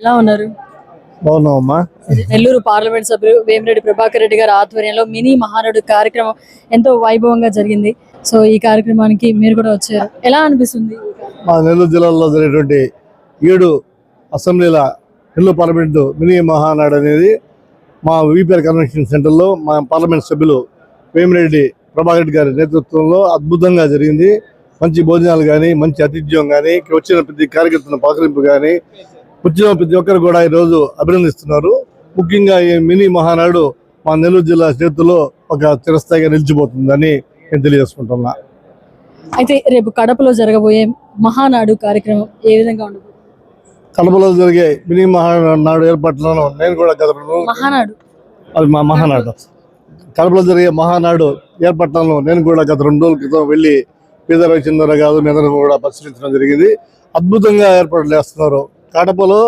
ఎలా ఉన్నారు? బాగున్నావమ్మా. నెల్లూరు పార్లమెంట్ సభ్యులు వేమిరెడ్డి ప్రభాకర్ రెడ్డి గారి ఆధ్వర్యంలో మినీ మహానాడు కార్యక్రమం ఎంతో వైభవంగా జరిగింది. సో ఈ కార్యక్రమానికి మీరు కూడా వచ్చారు, ఎలా అనిపిస్తుంది? మా నెల్లూరు జిల్లాలో జరిగేటువంటి 7 అసెంబ్లీల నెల్లూరు పార్లమెంటు మినీ మహానాడు అనేది మా వీపీఆర్ కన్వెన్షన్ సెంటర్లో మా పార్లమెంట్ సభ్యులు వేమిరెడ్డి ప్రభాకర్ రెడ్డి గారి నేతృత్వంలో అద్భుతంగా జరిగింది. మంచి భోజనాలు కానీ, మంచి ఆతిథ్యం కానీ, వచ్చిన ప్రతి కార్యకర్తల పలకరింపు కానీ, వచ్చిన ప్రతి ఒక్కరు కూడా ఈరోజు అభినందిస్తున్నారు. ముఖ్యంగా ఈ మినీ మహానాడు మా నెల్లూరు జిల్లా చేతుల్లో ఒక చిరస్థాయిగా నిలిచిపోతుందని నేను తెలియజేసుకుంటున్నా. అయితే రేపు కడపలో జరగబోయే మహానాడు కార్యక్రమం ఏ విధంగా ఉండదు? కడపలో జరిగే మినీ మహానాడు ఏర్పాట్లను నేను కూడా గత మహానాడు అది మా మహానాడు కడపలో జరిగే మహానాడు ఏర్పాట్లను నేను కూడా గత 2 రోజుల క్రితం వెళ్ళి పేద రవిచంద్ర గారు మీద కూడా పరిశీలించడం జరిగింది. అద్భుతంగా ఏర్పాట్లు చేస్తున్నారు. కడపలో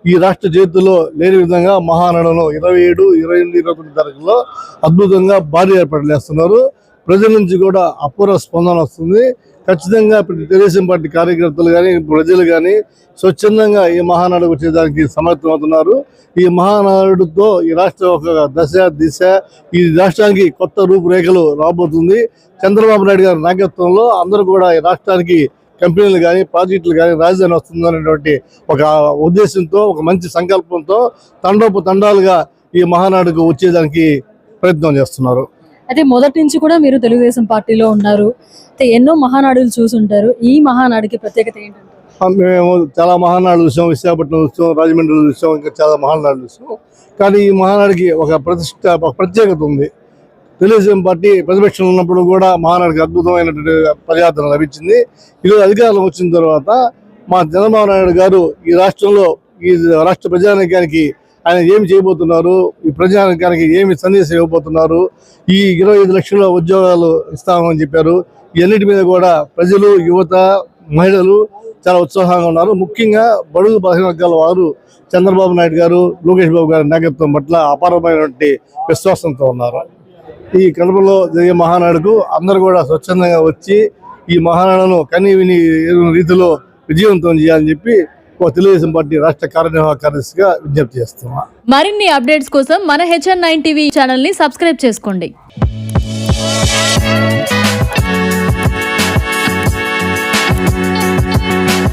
ఈ రాష్ట్ర చేతుల్లో లేని విధంగా మహానాడును 27, 28, 29 తారీఖుల్లో అద్భుతంగా భారీ ఏర్పాట్లు చేస్తున్నారు. ప్రజల నుంచి కూడా అపూర్వ స్పందన వస్తుంది. ఖచ్చితంగా తెలుగుదేశం పార్టీ కార్యకర్తలు కానీ, ప్రజలు కానీ స్వచ్ఛందంగా ఈ మహానాడు వచ్చేదానికి సమర్థమవుతున్నారు. ఈ మహానాడుతో ఈ రాష్ట్రం ఒక దిశ ఈ రాష్ట్రానికి కొత్త రూపురేఖలు రాబోతుంది. చంద్రబాబు నాయుడు గారి నాయకత్వంలో అందరూ కూడా ఈ రాష్ట్రానికి కంపెనీలు కానీ, ప్రాజెక్టులు కానీ, రాజధాని వస్తుందనేటువంటి ఒక ఉద్దేశంతో, ఒక మంచి సంకల్పంతో తండాలుగా ఈ మహానాడుకు వచ్చేదానికి ప్రయత్నం చేస్తున్నారు. అయితే మొదటి నుంచి కూడా మీరు తెలుగుదేశం పార్టీలో ఉన్నారు, అయితే ఎన్నో మహానాడులు చూసుంటారు. ఈ మహానాడుకి ప్రత్యేకత ఏంటంటే? మేము చాలా మహానాడులు చూసాం, విశాఖపట్నం చూసాం, రాజమండ్రి చూసాం, ఇంకా చాలా మహానాడులు చూసాం. కానీ ఈ మహానాడికి ఒక ప్రత్యేకత ఉంది. తెలుగుదేశం పార్టీ ప్రతిపక్షంలో ఉన్నప్పుడు కూడా మహానాడికి అద్భుతమైనటువంటి ప్రజాదరణ లభించింది. ఈరోజు అధికారంలో వచ్చిన తర్వాత మా చంద్రబాబు నాయుడు గారు ఈ రాష్ట్రంలో ఈ రాష్ట్ర ప్రజానీకానికి ఆయన ఏమి చేయబోతున్నారు, ఈ ప్రజానీకానికి ఏమి సందేశం ఇవ్వబోతున్నారు, ఈ 25 లక్షల ఉద్యోగాలు ఇస్తామని చెప్పారు. ఇవన్నిటి మీద కూడా ప్రజలు, యువత, మహిళలు చాలా ఉత్సాహంగా ఉన్నారు. ముఖ్యంగా బడుగు బలహీన వర్గాల వారు చంద్రబాబు నాయుడు గారు, లోకేష్ బాబు గారి నాయకత్వం పట్ల అపారమైనటువంటి విశ్వాసంతో ఉన్నారు. ఈ కడపలో జరిగే మహానాడుకు అందరూ కూడా స్వచ్ఛందంగా వచ్చి ఈ మహానాడును కనీవిని రీతిలో విజయవంతం చేయాలని చెప్పి తెలుగుదేశం పార్టీ రాష్ట్ర కార్యనిర్వాహక కార్యదర్శిగా విజ్ఞప్తి చేస్తున్నా. మరిన్ని అప్డేట్స్ కోసం మన HN9 టీవీ ఛానల్ ని సబ్స్క్రైబ్ చేసుకోండి.